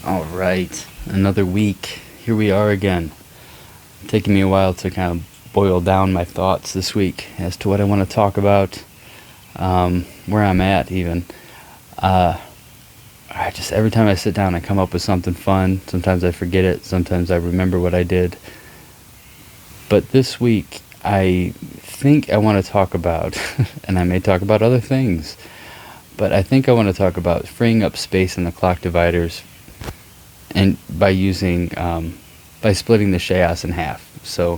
Alright, another week. Here we are again. Taking me a while to kind of boil down my thoughts this week as to what I want to talk about, where I'm at even. Every time I sit down I come up with something fun. Sometimes I forget it, sometimes I remember what I did. But this week I think I want to talk about, and I may talk about other things, but I think I want to talk about freeing up space in the clock dividers and by using by splitting the Shaos in half. So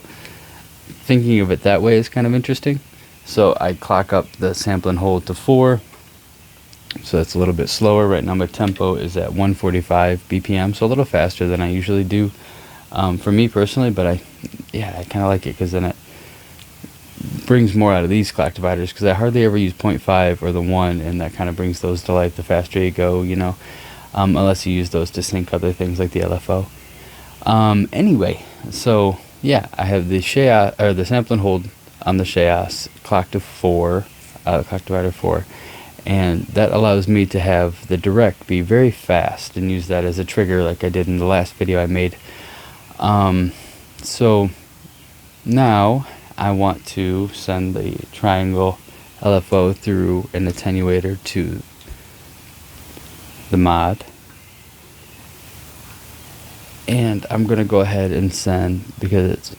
thinking of it that way is kind of interesting. So I clock up the sample and hold to 4, so that's a little bit slower. Right now my tempo is at 145 BPM, so a little faster than I usually do for me personally, but I kind of like it because then it brings more out of these clock dividers, because I hardly ever use 0.5 or the 1, and that kind of brings those to life the faster you go, you know. Unless you use those to sync other things like the LFO. Anyway, so yeah, I have the the sample and hold on the Shaos clock to 4, clock divider 4, and that allows me to have the direct be very fast and use that as a trigger like I did in the last video I made. So now I want to send the triangle LFO through an attenuator to the mod, and I'm gonna go ahead and send, because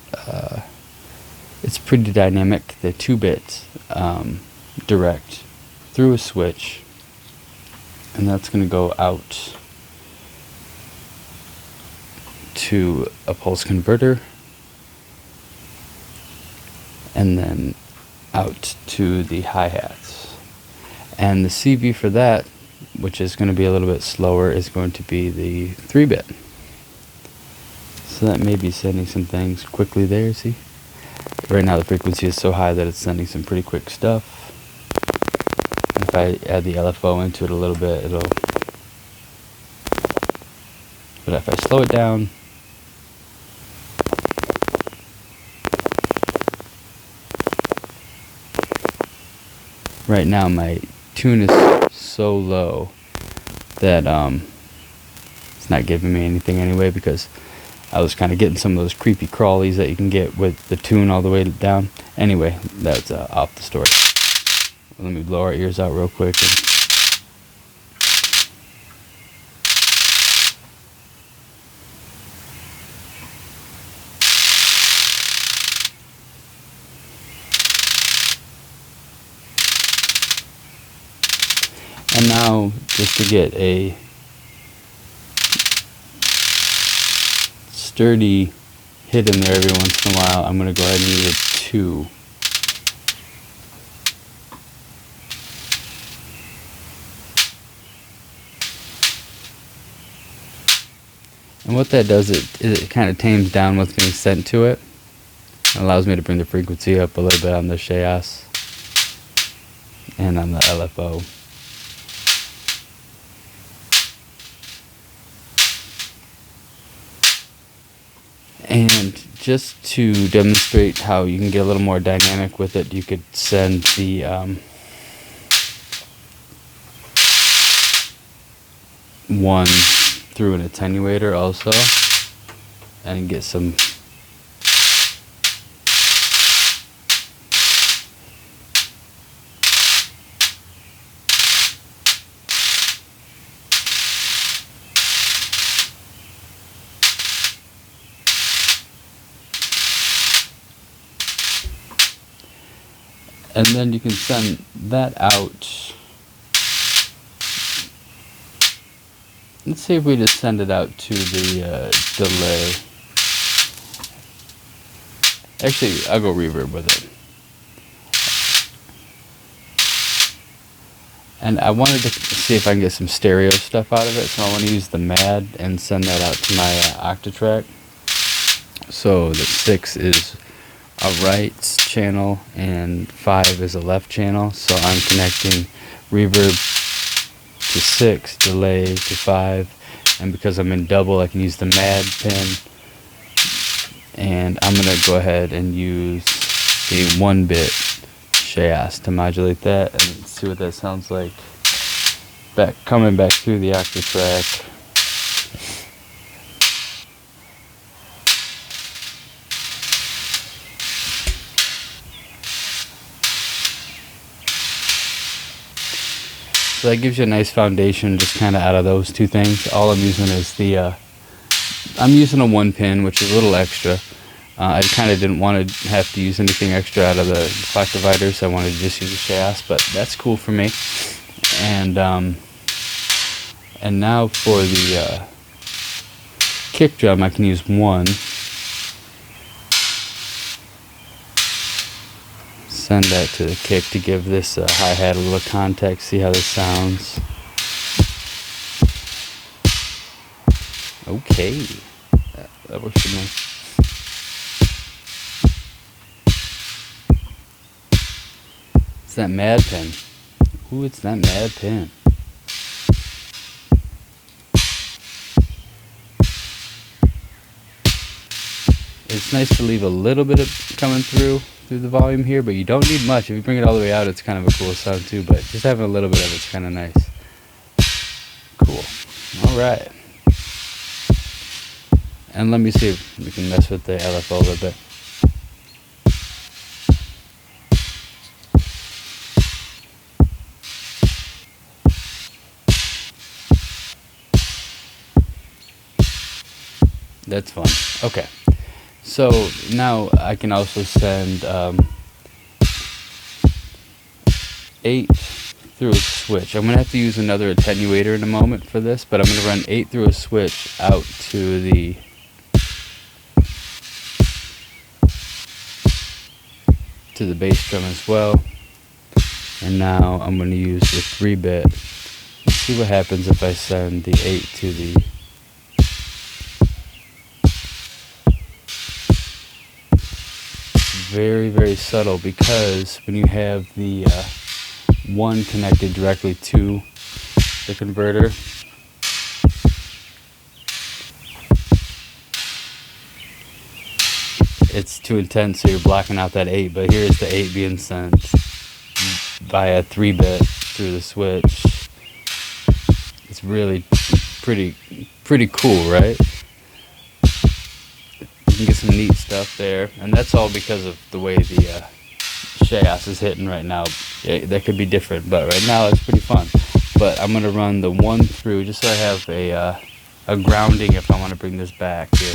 it's pretty dynamic, the 2-bit direct through a switch, and that's gonna go out to a pulse converter and then out to the hi-hats, and the CV for that, which is going to be a little bit slower, is going to be the 3-bit. So that may be sending some things quickly there, see? Right now the frequency is so high that it's sending some pretty quick stuff. And if I add the LFO into it a little bit, it'll... But if I slow it down... Right now my tune is so low that it's not giving me anything anyway, because I was kind of getting some of those creepy crawlies that you can get with the tune all the way down. Anyway, that's off the story. Let me blow our ears out real quick. And now, just to get a sturdy hit in there every once in a while, I'm going to go ahead and use a 2. And what that does, it kind of tames down what's being sent to it. It allows me to bring the frequency up a little bit on the Shaos and on the LFO. And just to demonstrate how you can get a little more dynamic with it, you could send the 1 through an attenuator also, and get some and then you can send that out. Let's see if we just send it out to the delay. Actually, I'll go reverb with it. And I wanted to see if I can get some stereo stuff out of it, so I want to use the MAD and send that out to my Octatrack. So the 6 is a right channel and 5 is a left channel, so I'm connecting reverb to 6, delay to 5, and because I'm in double I can use the MAD pin, and I'm gonna go ahead and use a 1-bit Shaos to modulate that and see what that sounds like coming back through the Octatrack. So that gives you a nice foundation just kind of out of those two things. All I'm using is I'm using a 1-pin, which is a little extra. I kind of didn't want to have to use anything extra out of the clock divider, so I wanted to just use a Shaos, but that's cool for me. And now for the kick drum, I can use 1. Send that to the kick to give this hi-hat a little context, see how this sounds. Okay, that works for me. It's that mad pin. Ooh, it's that mad pin. It's nice to leave a little bit of coming through the volume here, but you don't need much. If you bring it all the way out, it's kind of a cool sound too, but just having a little bit of it's kind of nice. Cool. Alright. And let me see if we can mess with the LFO a little bit. That's fun. Okay. So now I can also send 8 through a switch. I'm going to have to use another attenuator in a moment for this, but I'm going to run 8 through a switch out to the bass drum as well. And now I'm going to use the 3-bit. Let's see what happens if I send the 8 to the very, very subtle, because when you have the 1 connected directly to the converter, it's too intense, so you're blocking out that 8, but here's the 8 being sent via 3-bit through the switch. It's really pretty cool, right? You can get some neat stuff there, and that's all because of the way the Shaos is hitting right now. Yeah, that could be different, but right now it's pretty fun. But I'm going to run the 1 through just so I have a grounding if I want to bring this back here.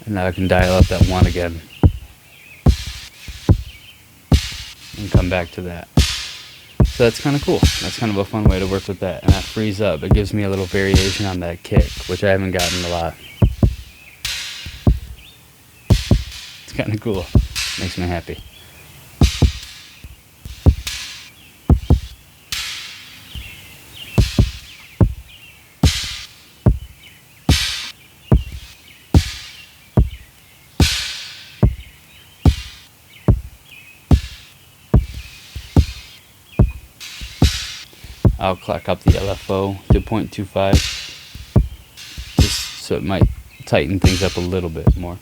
And now I can dial up that 1 again and come back to that. So that's kind of cool. That's kind of a fun way to work with that. And that frees up. It gives me a little variation on that kick, which I haven't gotten a lot. It's kind of cool. Makes me happy. I'll clock up the LFO to 0.25 just so it might tighten things up a little bit more.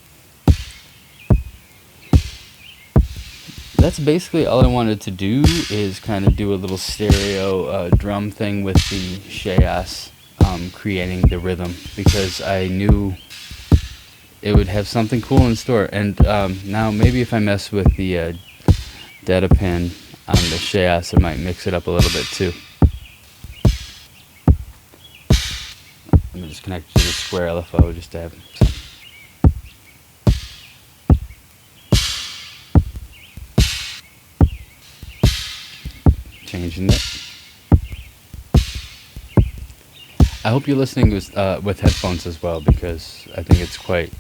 That's basically all I wanted to do, is kind of do a little stereo drum thing with the Shaos, creating the rhythm, because I knew it would have something cool in store. And now maybe if I mess with the data pin on the Shaos, it might mix it up a little bit too. Let me just connect it to the square LFO just to have some. Changing it. I hope you're listening with headphones as well, because I think it's quite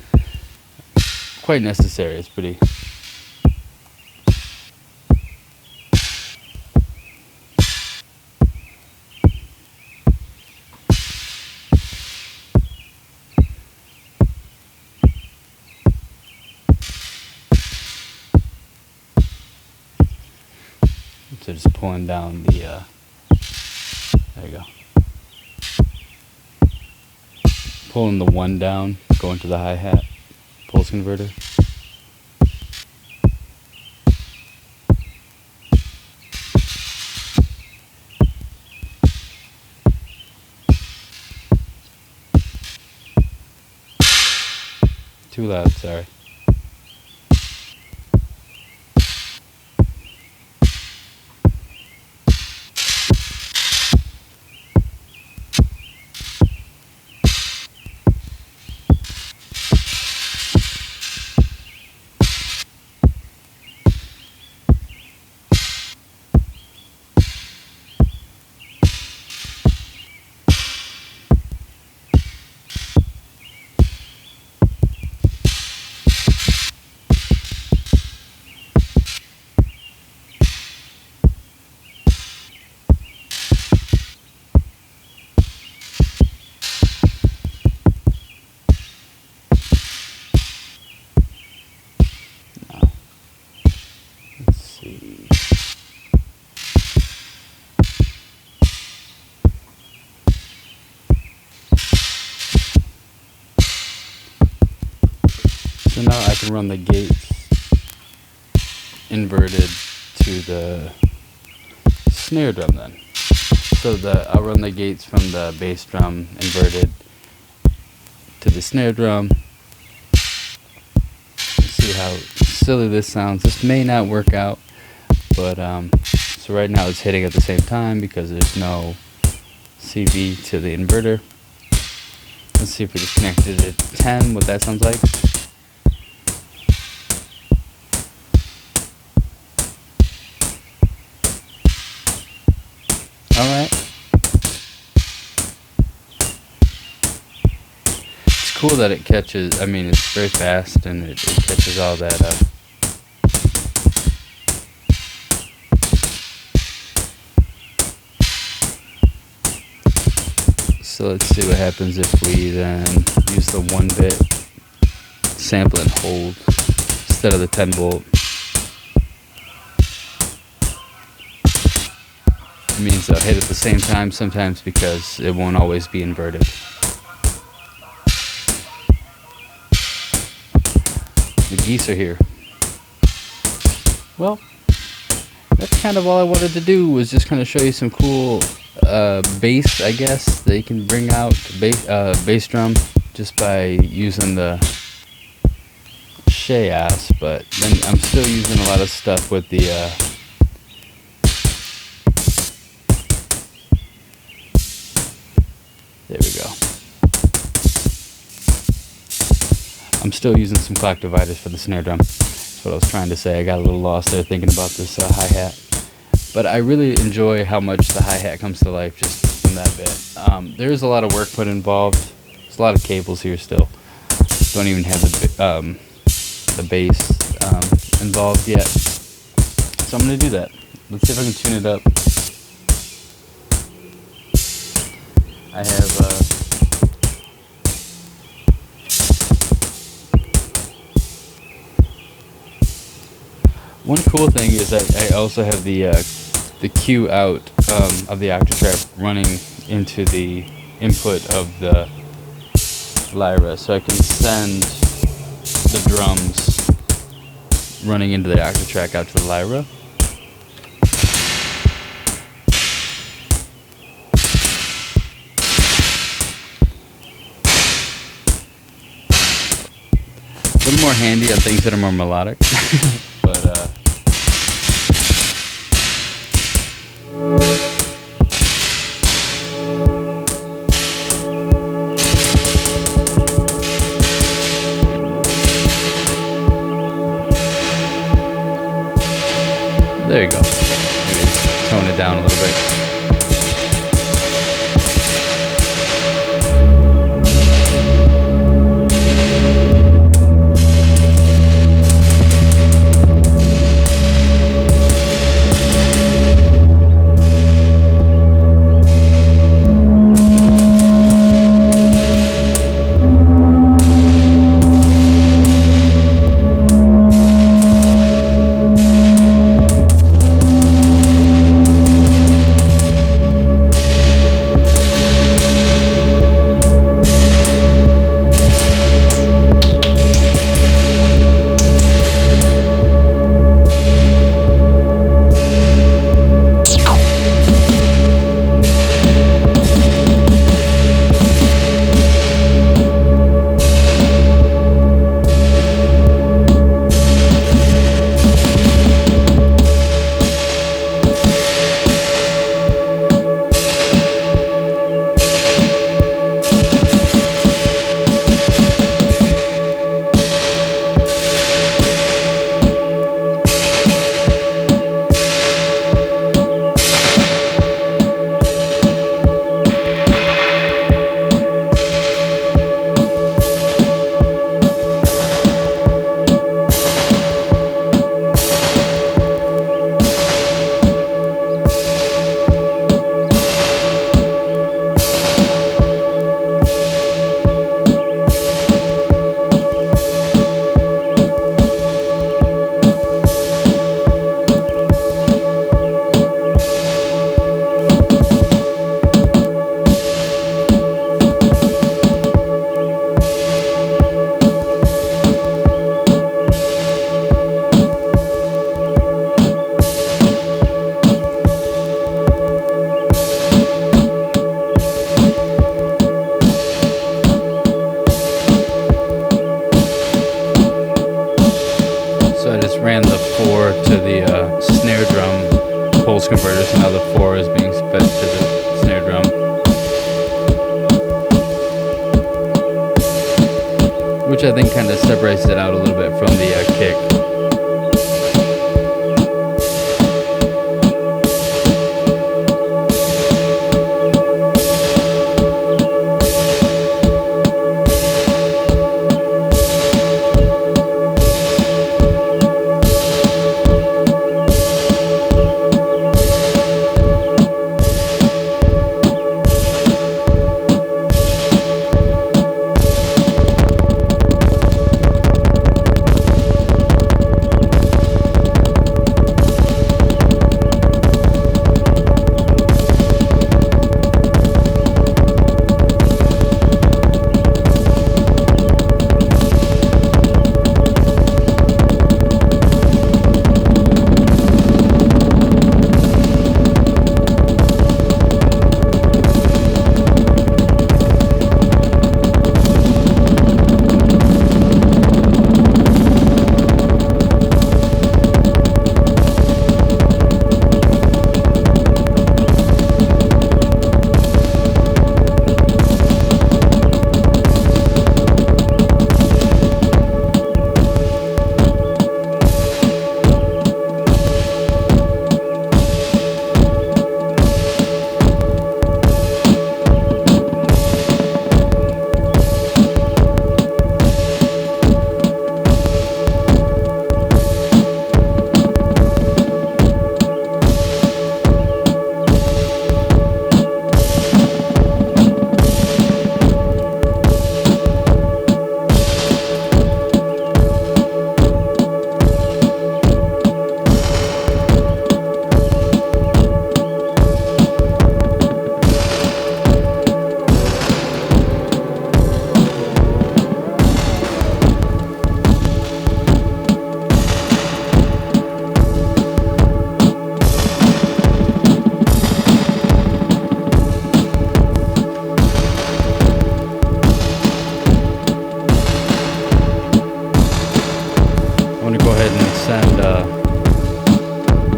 necessary. It's pretty. So just pulling down the, there you go. Pulling the 1 down, going to the hi-hat, pulse converter. Too loud, sorry. So now I can run the gates inverted to the snare drum then. So I'll run the gates from the bass drum inverted to the snare drum. Let's see how silly this sounds. This may not work out, but so right now it's hitting at the same time because there's no CV to the inverter. Let's see if we just connected it to 10, what that sounds like. Alright. It's cool that it catches, I mean, it's very fast and it catches all that up. So let's see what happens if we then use the 1-bit sample and hold instead of the 10-volt. It means they'll hit at the same time sometimes because it won't always be inverted. The geese are here. Well, that's kind of all I wanted to do, was just kind of show you some cool bass, I guess, that you can bring out bass drum just by using the Shaos, but then I'm still using a lot of stuff with the there we go. I'm still using some clock dividers for the snare drum. That's what I was trying to say. I got a little lost there thinking about this hi-hat. But I really enjoy how much the hi-hat comes to life just from that bit. There's a lot of work put involved. There's a lot of cables here still. Don't even have the bass involved yet. So I'm going to do that. Let's see if I can tune it up. I have one cool thing is that I also have the Q out of the Octatrack running into the input of the Lyra, so I can send the drums running into the Octatrack out to the Lyra. A little more handy on things that are more melodic, but there you go. Maybe tone it down a little bit. I think kind of separates it out a little bit from the kick.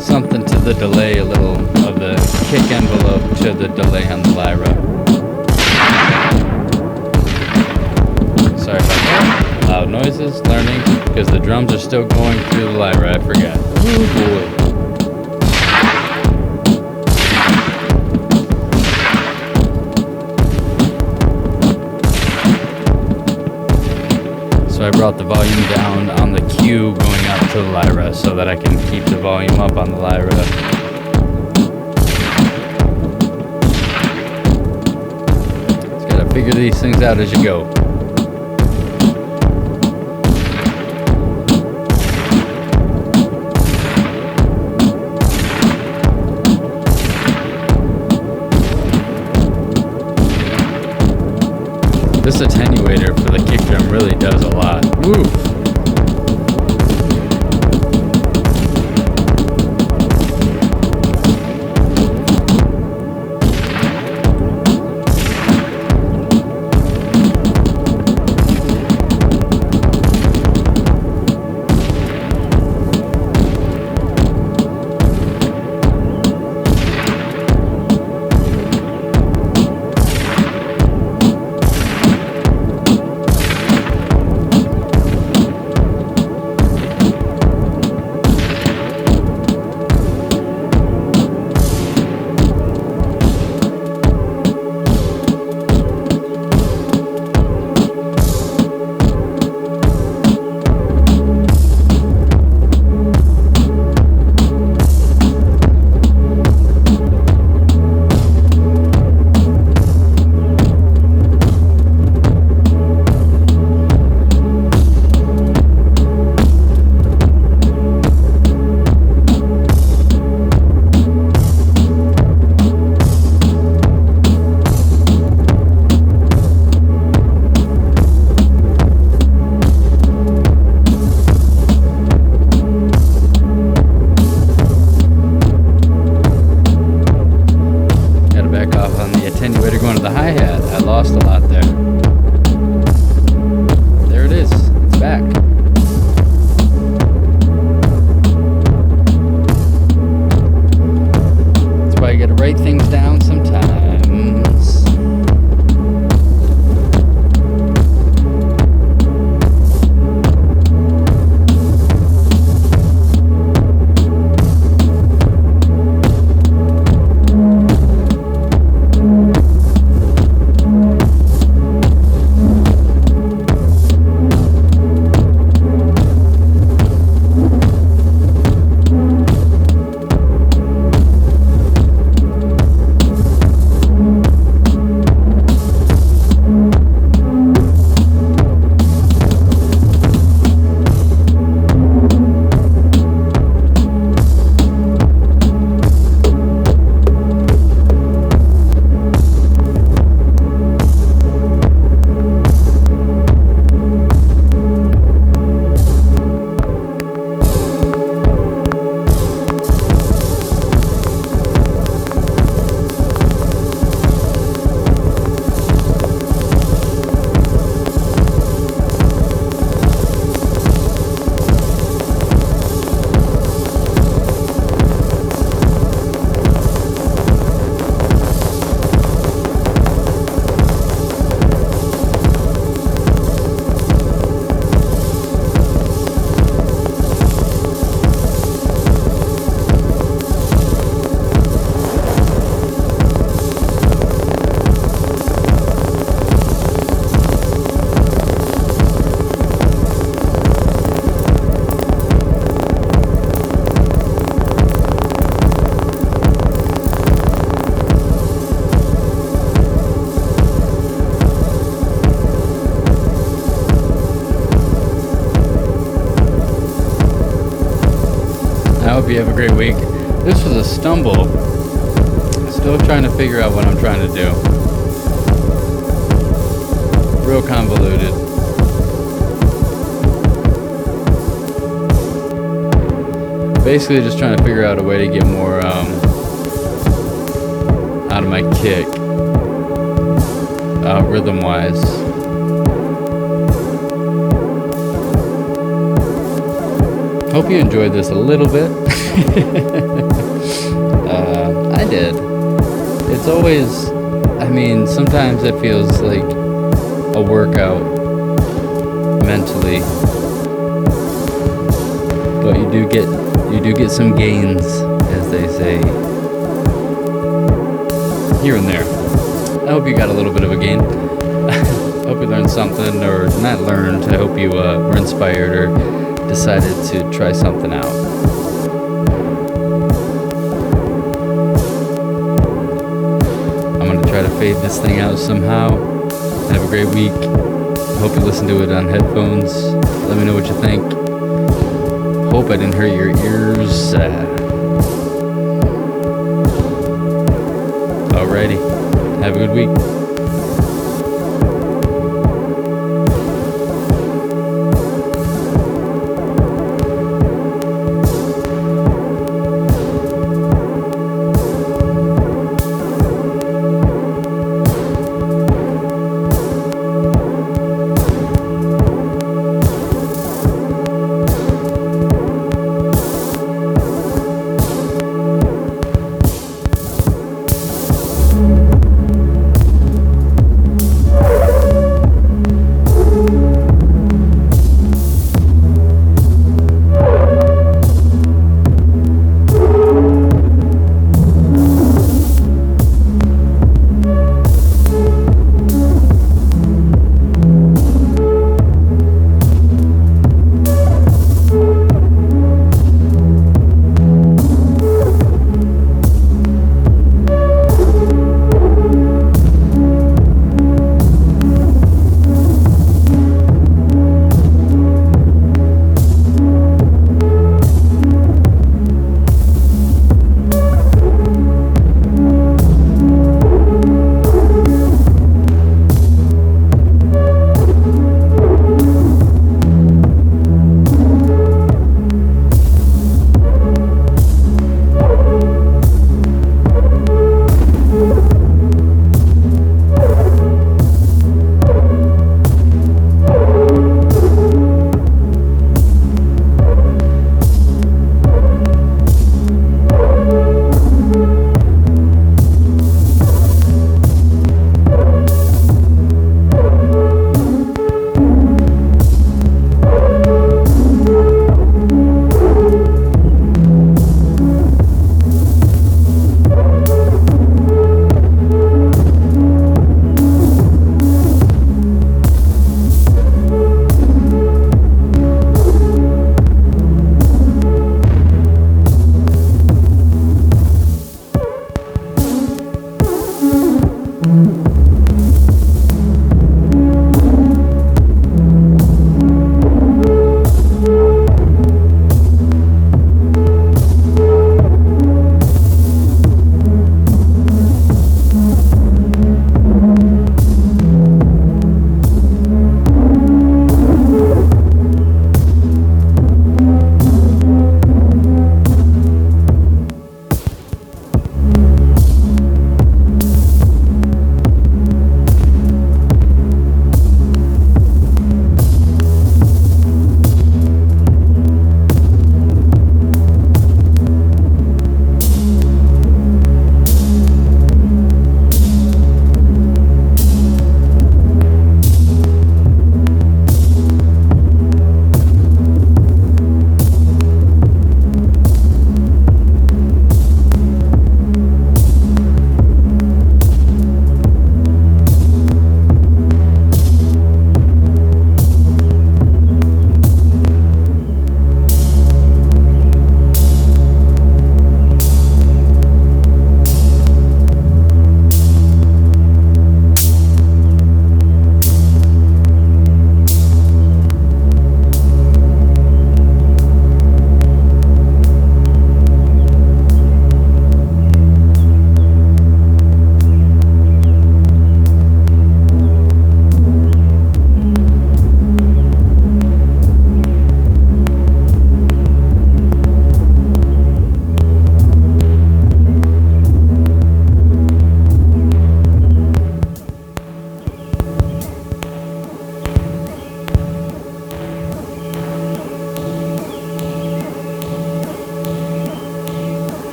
Something to the delay, a little of the kick envelope to the delay on the Lyra. Sorry about that. Loud noises, learning, because the drums are still going through the Lyra, I forgot. Oh boy. So I brought the volume down on the cue going out to the Lyra so that I can keep the volume up on the Lyra. Just gotta figure these things out as you go. This attenuator for the kick drum really does a lot. Woo! Attenuator going to the hi-hat. I lost a lot there. There it is. It's back. That's why you gotta write things down sometimes. you have a great week. This was a stumble. Still trying to figure out what I'm trying to do. Real convoluted. Basically just trying to figure out a way to get more out of my kick, rhythm wise. Hope you enjoyed this a little bit. I did. It's always, I mean, sometimes it feels like a workout mentally, but you do get some gains, as they say, here and there. I hope you got a little bit of a gain. Hope you learned something, or not learned. I hope you were inspired or decided to try something out. I'm going to try to fade this thing out somehow. Have a great week. Hope you listen to it on headphones. Let me know what you think. Hope I didn't hurt your ears. Alrighty. Have a good week.